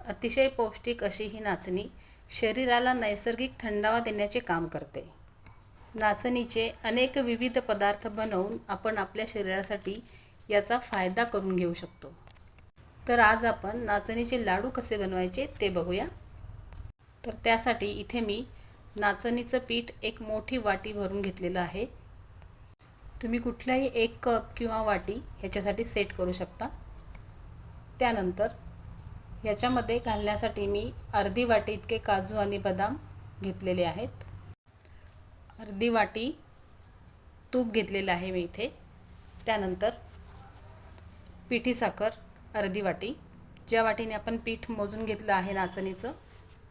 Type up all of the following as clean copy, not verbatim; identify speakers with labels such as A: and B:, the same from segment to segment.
A: अतिशय पौष्टिक अशी ही नाचणी शरीराला नैसर्गिक थंडावा देण्याचे काम करते. नाचणीचे अनेक विविध पदार्थ बनवून आपण आपल्या शरीरासाठी याचा फायदा करून घेऊ शकतो. तर आज आपण नाचणीचे लाडू कसे बनवायचे ते बघूया. तर त्यासाठी इथे मी नाचणीचं पीठ एक मोठी वाटी भरून घेतलेलं आहे. तुम्ही कुठलाही एक कप किंवा वाटी ह्याच्यासाठी सेट करू शकता. त्यानंतर याच्यामध्ये घालण्यासाठी मी अर्धी वाटी इतके काजू आणि बदाम घेतलेले आहेत. अर्धी वाटी तूप घेतलेलं आहे मी इथे. त्यानंतर पिठी साखर अर्धी वाटी. ज्या वाटीने आपण पीठ मोजून घेतलं आहे नाचणीचं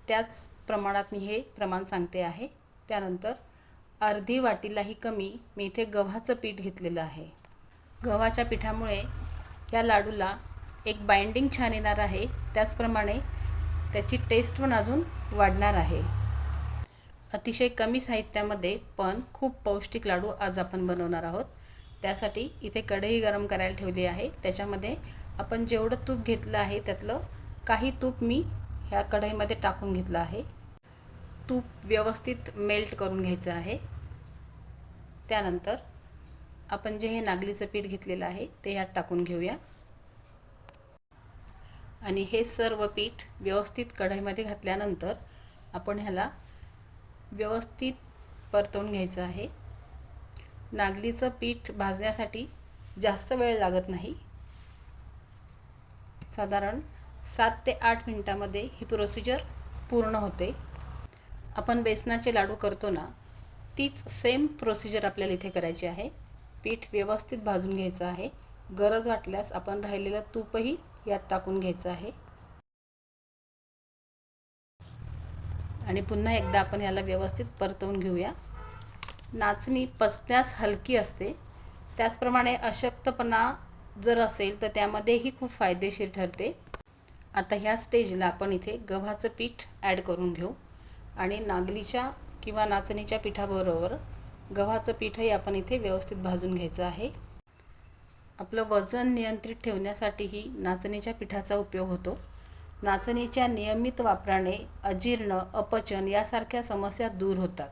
A: त्याच प्रमाणात मी हे प्रमाण सांगते आहे. त्यानंतर अर्धी वाटीलाही कमी मी इथे गव्हाचं पीठ घेतलेलं आहे. गव्हाच्या पिठामुळे या लाडूला एक बाइंडिंग छान येणार आहे. त्याचप्रमाणे त्याची टेस्ट पण अजून वाढणार आहे. अतिशय कमी साहित्यामध्ये पण खूप पौष्टिक लाडू आज आपण बनवणार आहोत. त्यासाठी इथे कढई गरम करायला ठेवली आहे. त्याच्यामध्ये आपण जेवढं तूप घेतलं आहे त्यातलं काही तूप मी ह्या कढईमध्ये टाकून घेतलं आहे. तूप व्यवस्थित मेल्ट करून घ्यायचं आहे. त्यानंतर आपण जे हे नागलीचं पीठ घेतलेलं आहे ते ह्यात टाकून घेऊया आणि हे सर्व पीठ व्यवस्थित कढईमध्ये घातल्यानंतर आपण ह्याला व्यवस्थित परतवून घ्यायचं आहे. नागलीचं पीठ भाजण्यासाठी जास्त वेळ लागत नाही. साधारण 7 ते 8 मिनिटांमध्ये ही प्रोसिजर पूर्ण होते. आपण बेसनाचे लाडू करतो ना तीच सेम प्रोसिजर आपल्याला इथे करायची आहे. पीठ व्यवस्थित भाजून घ्यायचं आहे. गरज वाटल्यास आपण राहिलेलं तूपही यात टाकून घ्यायचं आहे आणि पुन्हा एकदा आपण याला व्यवस्थित परतवून घेऊया. नाचणी पचण्यास हलकी असते. त्याचप्रमाणे अशक्तपणा जर असेल तर त्यामध्येही खूप फायदेशीर ठरते. आता ह्या स्टेजला आपण इथे गव्हाचं पीठ ॲड करून घेऊ आणि नागलीच्या किंवा नाचणीच्या पिठाबरोबर गव्हाचं पीठही आपण इथे व्यवस्थित भाजून घ्यायचं आहे. आपलं वजन नियंत्रित ठेवण्यासाठीही नाचणीच्या पिठाचा उपयोग होतो. नाचणीच्या नियमित वापराने अजीर्ण, अपचन यासारख्या समस्या दूर होतात.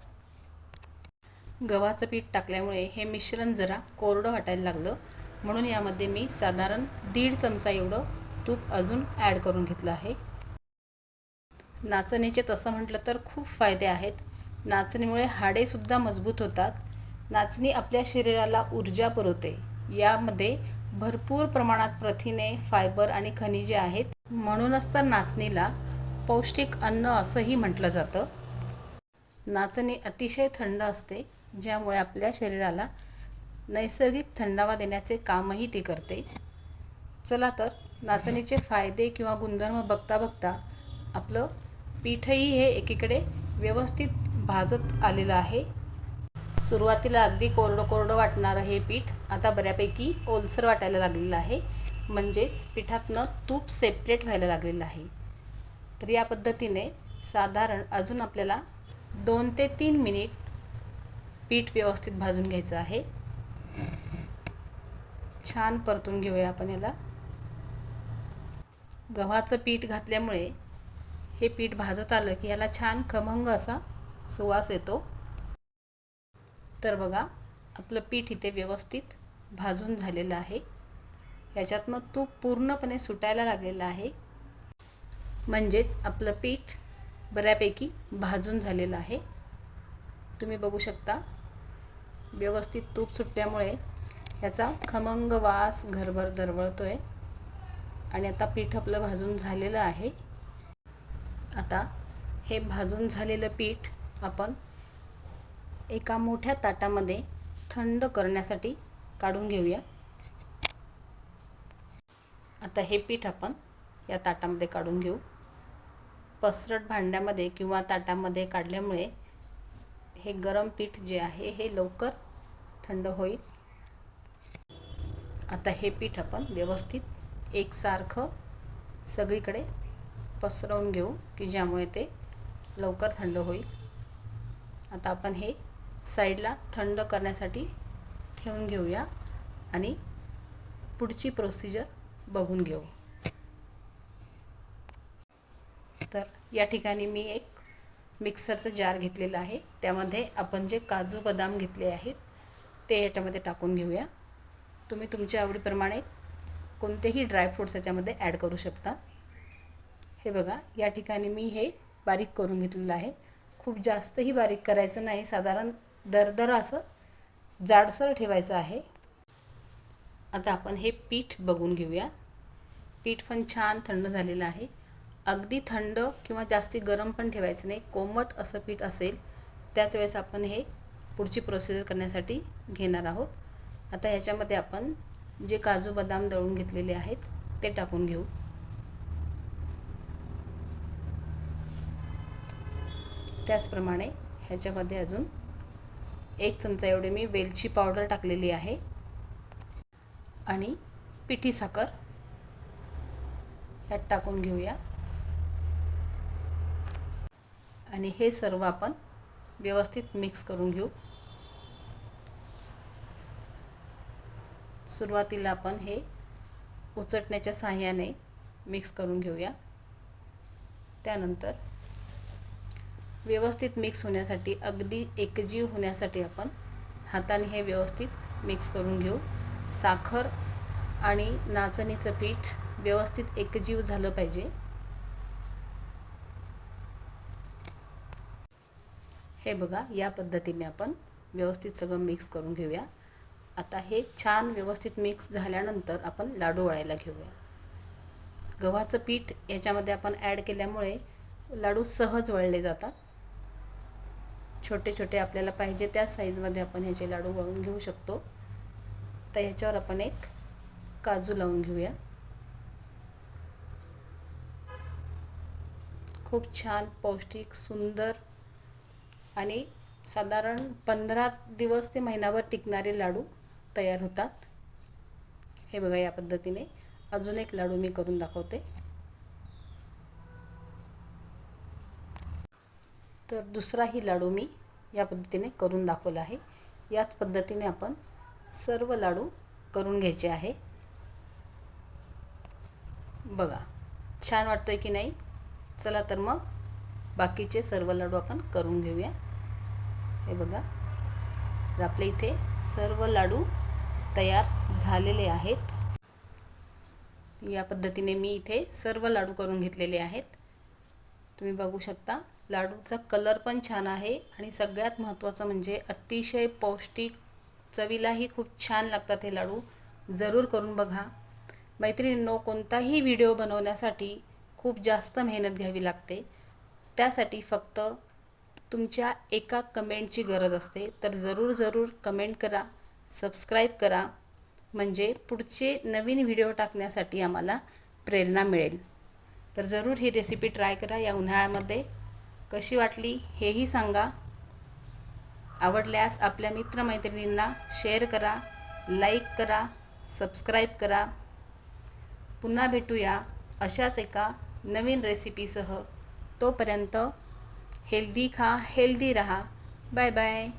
A: गव्हाचं पीठ टाकल्यामुळे हे मिश्रण जरा कोरडं वाटायला लागलं म्हणून यामध्ये मी साधारण 1.5 चमचा एवढं तूप अजून ॲड करून घेतलं आहे. नाचणीचे तसं म्हटलं तर खूप फायदे आहेत. नाचणीमुळे हाडेसुद्धा मजबूत होतात. नाचणी आपल्या शरीराला ऊर्जा पुरवते. यामध्ये भरपूर प्रमाणात प्रथिने, फायबर आणि खनिजे आहेत. म्हणूनच तर नाचणीला पौष्टिक अन्न असंही म्हटलं जातं. नाचणी अतिशय थंड असते ज्यामुळे आपल्या शरीराला नैसर्गिक थंडावा देण्याचे कामही ती करते. चला तर नाचणीचे फायदे किंवा गुणधर्म बघता बघता आपलं पीठही हे एकीकडे व्यवस्थित भाजत आलेलं आहे. सुरुवातीला अगदी कोरडं कोरडं वाटणारं हे पीठ आता बऱ्यापैकी ओलसर वाटायला लागलेलं आहे. म्हणजेच पिठातनं तूप सेपरेट व्हायला लागलेलं आहे. तर या पद्धतीने साधारण अजून आपल्याला 2 ते 3 मिनिट पीठ व्यवस्थित भाजून घ्यायचं आहे. छान परतून घेऊया आपण याला. गव्हाचं पीठ घातल्यामुळे हे पीठ भाजत आलं की याला छान खमंग असा सुवास येतो. तर बघा आपलं पीठ इथे व्यवस्थित भाजून झालेलं आहे. याच्यातनं तूप पूर्णपणे सुटायला लागलेलं आहे. म्हणजेच आपलं पीठ बऱ्यापैकी भाजून झालेलं आहे. तुम्ही बघू शकता व्यवस्थित तूप सुटल्यामुळे याचा खमंग वास घरभर दरवळतोय आणि आता पीठ आपलं भाजून झालेलं आहे. आता हे भाजून झालेलं पीठ आपण एका मोठ्या ताटामध्ये थंड करण्यासाठी काढून घेऊया. आता हे पीठ आपण या ताटामध्ये काढून घेऊ. पसरट भांड्यामध्ये किंवा ताटामध्ये काढल्यामुळे हे गरम पीठ जे आहे हे लवकर थंड होईल. आता हे पीठ आपण व्यवस्थित एकसारखं सगळीकडे पसरवून घेऊ की ज्यामुळे ते लवकर थंड होईल. आता आपण हे साईडला थंड करण्यासाठी ठेवून घेऊया आणि पुढची प्रोसिजर बघून घेऊ. तर या ठिकाणी मी एक मिक्सरचं जार घेतलेलं आहे. त्यामध्ये आपण जे काजू बदाम घेतले आहेत ते याच्यामध्ये टाकून घेऊया. तुम्ही तुमच्या आवडीप्रमाणे कोणतेही ड्रायफ्रूट्स याच्यामध्ये ॲड करू शकता. हे बघा, या ठिकाणी मी हे बारीक करून घेतलेलं आहे. खूप जास्तही बारीक करायचं नाही, साधारण दरदर असं जाडसर ठेवायचं आहे. आता आपण हे पीठ बघून घेऊया. पीठ पण छान थंड झालेलं आहे. अगदी थंड किंवा जास्ती गरम पण ठेवायचं नाही, कोमट असं पीठ असेल त्याच वेळेस आपण हे पुढची प्रोसिजर करण्यासाठी घेणार आहोत. आता ह्याच्यामध्ये आपण जे काजू बदाम दळून घेतलेले आहेत ते टाकून घेऊ. त्याचप्रमाणे ह्याच्यामध्ये अजून 1 चमचा एवढी मी वेलची पावडर टाकलेली आहे आणि पिठी साखर ह्यात टाकून घेऊया. आणि हे सर्व आपण व्यवस्थित मिक्स करून घेऊ. सुरुवातीला आपण हे उचटण्याच्या सहाय्याने मिक्स करून घेऊया. त्यानंतर व्यवस्थित मिक्स होण्यासाठी, अगदी एकजीव होण्यासाठी आपण हाताने हे व्यवस्थित मिक्स करून घेऊ. साखर आणि नाचणीचं पीठ व्यवस्थित एकजीव झालं पाहिजे. हे बघा, या पद्धतीने आपण व्यवस्थित सगळं मिक्स करून घेऊया. आता हे छान व्यवस्थित मिक्स झाल्यानंतर आपण लाडू वळायला घेऊया. गव्हाचं पीठ याच्यामध्ये आपण ॲड केल्यामुळे लाडू सहज वळले जातात. छोटे छोटे आपल्याला पाहिजे त्या साईजमध्ये आपण ह्याचे लाडू वळून घेऊ शकतो. आता ह्याच्यावर आपण एक काजू लावून घेऊया. खूप छान पौष्टिक, सुंदर आणि साधारण 15 दिवस ते महिनाभर टिकणारे लाडू तयार होतात. हे बघा, या पद्धतीने अजून एक लाडू मी करून दाखवते. तर दुसराही लाडू मी या पद्धतीने करून दाखवला आहे. याच पद्धतीने आपण सर्व लाडू करून घ्यायचे आहे. बघा, छान वाटतोय की नाही? चला तर मग बाकीचे सर्व लाडू आपण करून घेऊया. हे बघा, तर आपल्या इथे सर्व लाडू तयार झालेले आहेत. या पद्धतीने मी इथे सर्व लाडू करून घेतलेले आहेत. तुम्ही बघू शकता, लाडूचा कलर पण छान आहे आणि सगळ्यात महत्त्वाचं म्हणजे अतिशय पौष्टिक, चवीलाही खूप छान लागतात हे लाडू. जरूर करून बघा. मैत्रिणींनो, कोणताही व्हिडिओ बनवण्यासाठी खूप जास्त मेहनत घ्यावी लागते. त्यासाठी फक्त तुमच्या एका कमेंटची गरज असते. तर जरूर कमेंट करा, सबस्क्राईब करा, म्हणजे पुढचे नवीन व्हिडिओ टाकण्यासाठी आम्हाला प्रेरणा मिळेल. तर जरूर ही रेसिपी ट्राय करा या उन्हाळ्यामध्ये. कशी वाटली हेही सांगा. आवडल्यास आपल्या मित्रमैत्रिणींना शेअर करा, लाईक करा, सबस्क्राईब करा. पुन्हा भेटूया अशाच एका नवीन रेसिपीसह. तोपर्यंत हेल्दी खा, हेल्दी रहा. Bye bye.